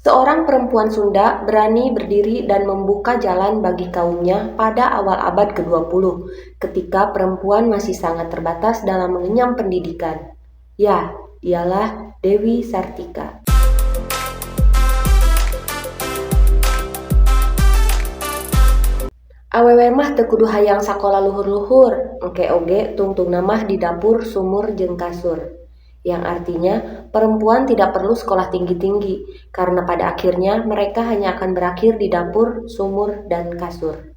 Seorang perempuan Sunda berani berdiri dan membuka jalan bagi kaumnya pada awal abad ke-20, ketika perempuan masih sangat terbatas dalam mengenyam pendidikan. Ya, dialah Dewi Sartika. Awewe mah teu kudu hayang sakola luhur-luhur, engke oge tungtung namah di dapur, sumur, jeung kasur. Yang artinya perempuan tidak perlu sekolah tinggi-tinggi, karena pada akhirnya mereka hanya akan berakhir di dapur, sumur, dan kasur.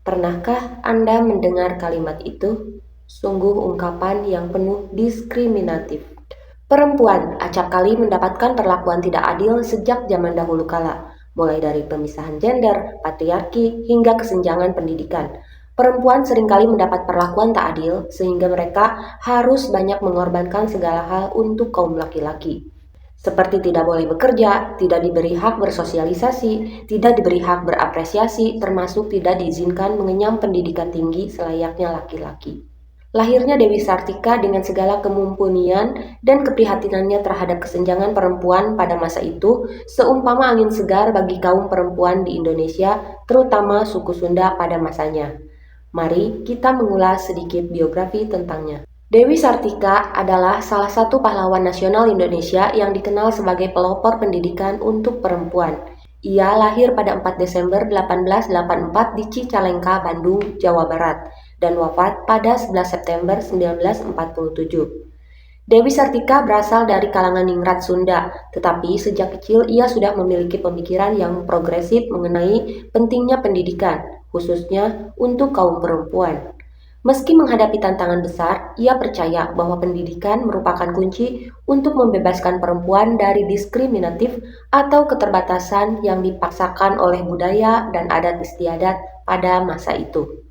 Pernahkah Anda mendengar kalimat itu? Sungguh ungkapan yang penuh diskriminatif. Perempuan acap kali mendapatkan perlakuan tidak adil sejak zaman dahulu kala, mulai dari pemisahan gender, patriarki, hingga kesenjangan pendidikan. Perempuan seringkali mendapat perlakuan tak adil, sehingga mereka harus banyak mengorbankan segala hal untuk kaum laki-laki. Seperti tidak boleh bekerja, tidak diberi hak bersosialisasi, tidak diberi hak berapresiasi, termasuk tidak diizinkan mengenyam pendidikan tinggi selayaknya laki-laki. Lahirnya Dewi Sartika dengan segala kemumpunian dan keprihatinannya terhadap kesenjangan perempuan pada masa itu seumpama angin segar bagi kaum perempuan di Indonesia, terutama suku Sunda pada masanya. Mari kita mengulas sedikit biografi tentangnya. Dewi Sartika adalah salah satu pahlawan nasional Indonesia yang dikenal sebagai pelopor pendidikan untuk perempuan. Ia lahir pada 4 Desember 1884 di Cicalengka, Bandung, Jawa Barat, dan wafat pada 11 September 1947. Dewi Sartika berasal dari kalangan ningrat Sunda, tetapi sejak kecil ia sudah memiliki pemikiran yang progresif mengenai pentingnya pendidikan, khususnya untuk kaum perempuan. Meski menghadapi tantangan besar, ia percaya bahwa pendidikan merupakan kunci untuk membebaskan perempuan dari diskriminatif atau keterbatasan yang dipaksakan oleh budaya dan adat istiadat pada masa itu.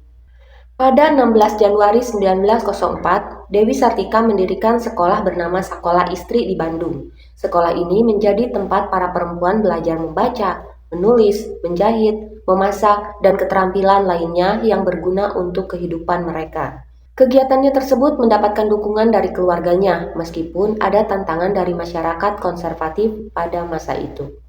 Pada 16 Januari 1904, Dewi Sartika mendirikan sekolah bernama Sekolah Istri di Bandung. Sekolah ini menjadi tempat para perempuan belajar membaca, menulis, menjahit, memasak, dan keterampilan lainnya yang berguna untuk kehidupan mereka. Kegiatannya tersebut mendapatkan dukungan dari keluarganya, meskipun ada tantangan dari masyarakat konservatif pada masa itu.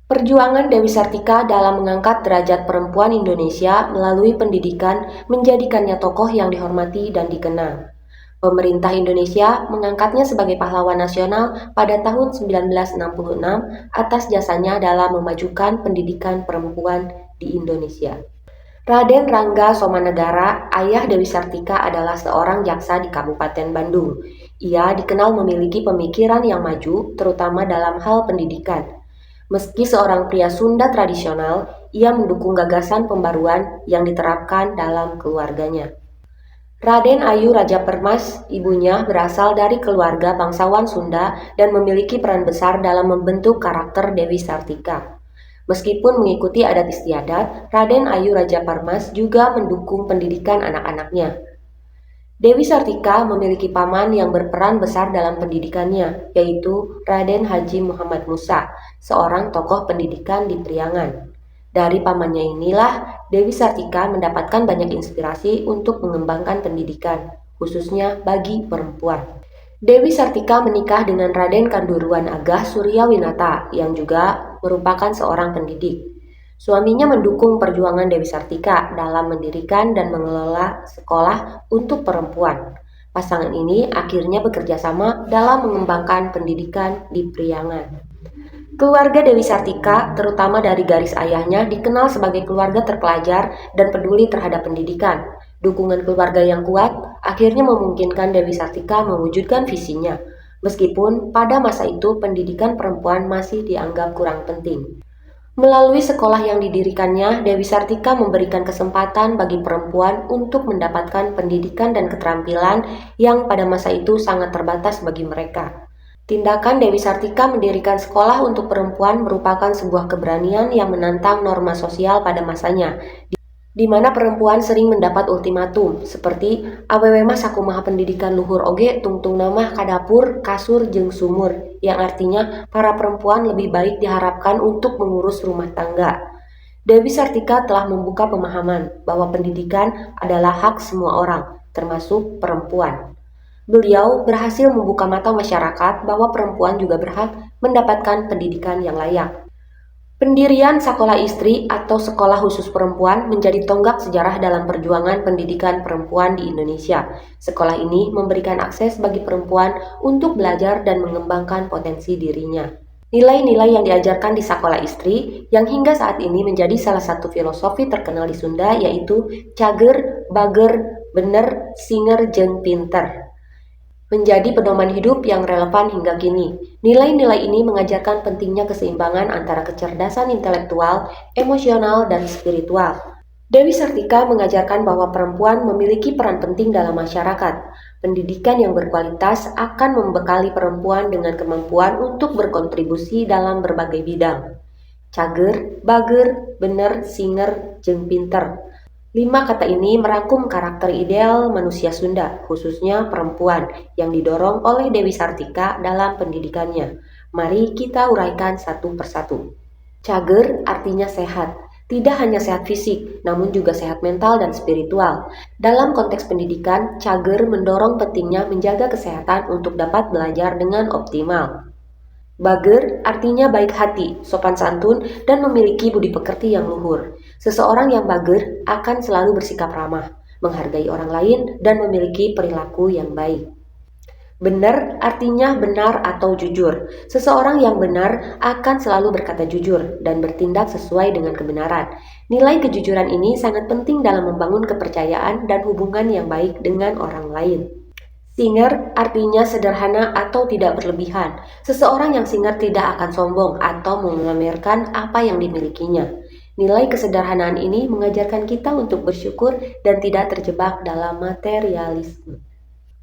Perjuangan Dewi Sartika dalam mengangkat derajat perempuan Indonesia melalui pendidikan menjadikannya tokoh yang dihormati dan dikenal. Pemerintah Indonesia mengangkatnya sebagai pahlawan nasional pada tahun 1966 atas jasanya dalam memajukan pendidikan perempuan di Indonesia. Raden Rangga Somanegara, ayah Dewi Sartika, adalah seorang jaksa di Kabupaten Bandung. Ia dikenal memiliki pemikiran yang maju, terutama dalam hal pendidikan. Meski seorang pria Sunda tradisional, ia mendukung gagasan pembaruan yang diterapkan dalam keluarganya. Raden Ayu Raja Permas, ibunya berasal dari keluarga bangsawan Sunda dan memiliki peran besar dalam membentuk karakter Dewi Sartika. Meskipun mengikuti adat istiadat, Raden Ayu Raja Permas juga mendukung pendidikan anak-anaknya. Dewi Sartika memiliki paman yang berperan besar dalam pendidikannya, yaitu Raden Haji Muhammad Musa, seorang tokoh pendidikan di Priangan. Dari pamannya inilah Dewi Sartika mendapatkan banyak inspirasi untuk mengembangkan pendidikan, khususnya bagi perempuan. Dewi Sartika menikah dengan Raden Kanduruan Agah Suryawinata yang juga merupakan seorang pendidik. Suaminya mendukung perjuangan Dewi Sartika dalam mendirikan dan mengelola sekolah untuk perempuan. Pasangan ini akhirnya bekerja sama dalam mengembangkan pendidikan di Priangan. Keluarga Dewi Sartika, terutama dari garis ayahnya, dikenal sebagai keluarga terpelajar dan peduli terhadap pendidikan. Dukungan keluarga yang kuat akhirnya memungkinkan Dewi Sartika mewujudkan visinya, meskipun pada masa itu pendidikan perempuan masih dianggap kurang penting. Melalui sekolah yang didirikannya, Dewi Sartika memberikan kesempatan bagi perempuan untuk mendapatkan pendidikan dan keterampilan yang pada masa itu sangat terbatas bagi mereka. Tindakan Dewi Sartika mendirikan sekolah untuk perempuan merupakan sebuah keberanian yang menantang norma sosial pada masanya, di mana perempuan sering mendapat ultimatum seperti awewe mah sakumaha pendidikan luhur oge tungtung namah kadapur, kasur, jeung sumur, yang artinya para perempuan lebih baik diharapkan untuk mengurus rumah tangga. Dewi Sartika telah membuka pemahaman bahwa pendidikan adalah hak semua orang, termasuk perempuan. Beliau berhasil membuka mata masyarakat bahwa perempuan juga berhak mendapatkan pendidikan yang layak. Pendirian Sekolah Istri atau Sekolah Khusus Perempuan menjadi tonggak sejarah dalam perjuangan pendidikan perempuan di Indonesia. Sekolah ini memberikan akses bagi perempuan untuk belajar dan mengembangkan potensi dirinya. Nilai-nilai yang diajarkan di Sekolah Istri yang hingga saat ini menjadi salah satu filosofi terkenal di Sunda yaitu cager, bager, bener, singer, jeung pinter, menjadi pedoman hidup yang relevan hingga kini. Nilai-nilai ini mengajarkan pentingnya keseimbangan antara kecerdasan intelektual, emosional, dan spiritual. Dewi Sartika mengajarkan bahwa perempuan memiliki peran penting dalam masyarakat. Pendidikan yang berkualitas akan membekali perempuan dengan kemampuan untuk berkontribusi dalam berbagai bidang. Cager, bager, bener, singer, jeung pinter. 5 kata ini merangkum karakter ideal manusia Sunda, khususnya perempuan, yang didorong oleh Dewi Sartika dalam pendidikannya. Mari kita uraikan satu persatu. Cager artinya sehat. Tidak hanya sehat fisik, namun juga sehat mental dan spiritual. Dalam konteks pendidikan, cager mendorong pentingnya menjaga kesehatan untuk dapat belajar dengan optimal. Bager artinya baik hati, sopan santun, dan memiliki budi pekerti yang luhur. Seseorang yang bager akan selalu bersikap ramah, menghargai orang lain, dan memiliki perilaku yang baik. Benar artinya benar atau jujur. Seseorang yang benar akan selalu berkata jujur dan bertindak sesuai dengan kebenaran. Nilai kejujuran ini sangat penting dalam membangun kepercayaan dan hubungan yang baik dengan orang lain. Singer artinya sederhana atau tidak berlebihan. Seseorang yang singer tidak akan sombong atau memamerkan apa yang dimilikinya. Nilai kesederhanaan ini mengajarkan kita untuk bersyukur dan tidak terjebak dalam materialisme.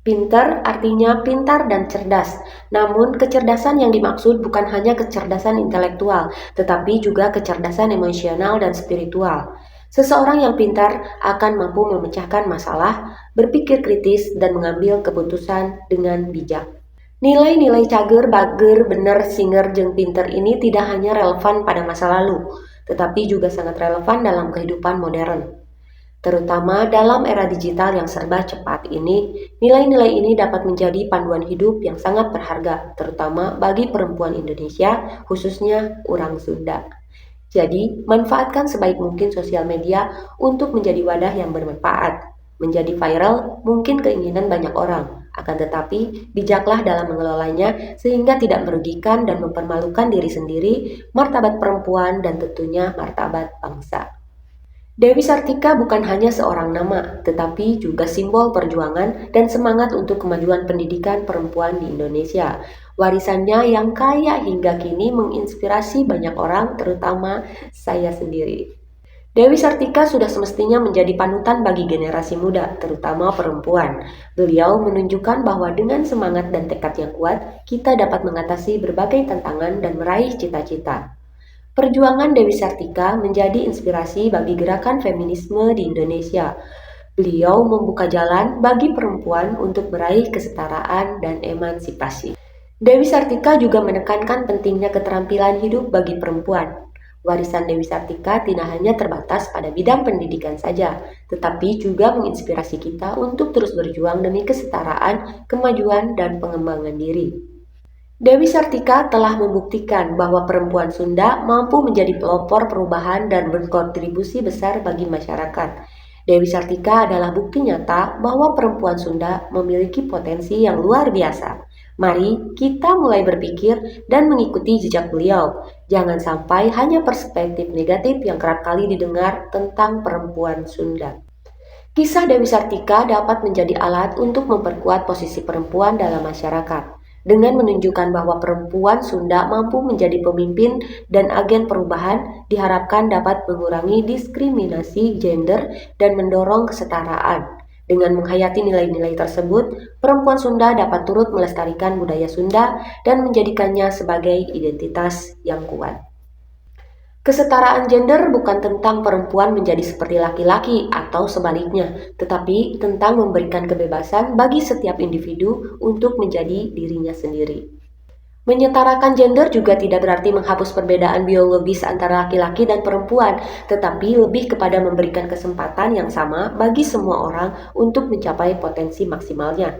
Pinter artinya pintar dan cerdas. Namun kecerdasan yang dimaksud bukan hanya kecerdasan intelektual, tetapi juga kecerdasan emosional dan spiritual. Seseorang yang pintar akan mampu memecahkan masalah, berpikir kritis, dan mengambil keputusan dengan bijak. Nilai-nilai cager, bager, bener, singer, jeung pinter ini tidak hanya relevan pada masa lalu, tetapi juga sangat relevan dalam kehidupan modern. Terutama dalam era digital yang serba cepat ini, nilai-nilai ini dapat menjadi panduan hidup yang sangat berharga, terutama bagi perempuan Indonesia, khususnya orang Sunda. Jadi, manfaatkan sebaik mungkin sosial media untuk menjadi wadah yang bermanfaat. Menjadi viral mungkin keinginan banyak orang, akan tetapi bijaklah dalam mengelolanya sehingga tidak merugikan dan mempermalukan diri sendiri, martabat perempuan, dan tentunya martabat bangsa. Dewi Sartika bukan hanya seorang nama, tetapi juga simbol perjuangan dan semangat untuk kemajuan pendidikan perempuan di Indonesia. Warisannya yang kaya hingga kini menginspirasi banyak orang, terutama saya sendiri. Dewi Sartika sudah semestinya menjadi panutan bagi generasi muda, terutama perempuan. Beliau menunjukkan bahwa dengan semangat dan tekad yang kuat, kita dapat mengatasi berbagai tantangan dan meraih cita-cita. Perjuangan Dewi Sartika menjadi inspirasi bagi gerakan feminisme di Indonesia. Beliau membuka jalan bagi perempuan untuk meraih kesetaraan dan emansipasi. Dewi Sartika juga menekankan pentingnya keterampilan hidup bagi perempuan. Warisan Dewi Sartika tidak hanya terbatas pada bidang pendidikan saja, tetapi juga menginspirasi kita untuk terus berjuang demi kesetaraan, kemajuan, dan pengembangan diri. Dewi Sartika telah membuktikan bahwa perempuan Sunda mampu menjadi pelopor perubahan dan berkontribusi besar bagi masyarakat. Dewi Sartika adalah bukti nyata bahwa perempuan Sunda memiliki potensi yang luar biasa. Mari kita mulai berpikir dan mengikuti jejak beliau. Jangan sampai hanya perspektif negatif yang kerap kali didengar tentang perempuan Sunda. Kisah Dewi Sartika dapat menjadi alat untuk memperkuat posisi perempuan dalam masyarakat. Dengan menunjukkan bahwa perempuan Sunda mampu menjadi pemimpin dan agen perubahan, diharapkan dapat mengurangi diskriminasi gender dan mendorong kesetaraan. Dengan menghayati nilai-nilai tersebut, perempuan Sunda dapat turut melestarikan budaya Sunda dan menjadikannya sebagai identitas yang kuat. Kesetaraan gender bukan tentang perempuan menjadi seperti laki-laki atau sebaliknya, tetapi tentang memberikan kebebasan bagi setiap individu untuk menjadi dirinya sendiri. Menyetarakan gender juga tidak berarti menghapus perbedaan biologis antara laki-laki dan perempuan, tetapi lebih kepada memberikan kesempatan yang sama bagi semua orang untuk mencapai potensi maksimalnya.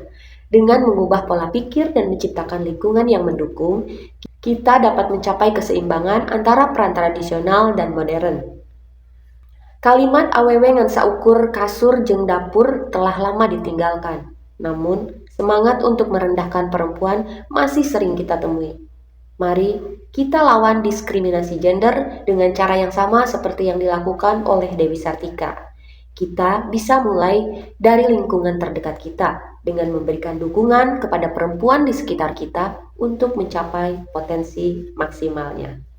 Dengan mengubah pola pikir dan menciptakan lingkungan yang mendukung, kita dapat mencapai keseimbangan antara peran tradisional dan modern. Kalimat awewe ngan saukur kasur jeung dapur telah lama ditinggalkan. Namun, semangat untuk merendahkan perempuan masih sering kita temui. Mari kita lawan diskriminasi gender dengan cara yang sama seperti yang dilakukan oleh Dewi Sartika. Kita bisa mulai dari lingkungan terdekat kita dengan memberikan dukungan kepada perempuan di sekitar kita untuk mencapai potensi maksimalnya.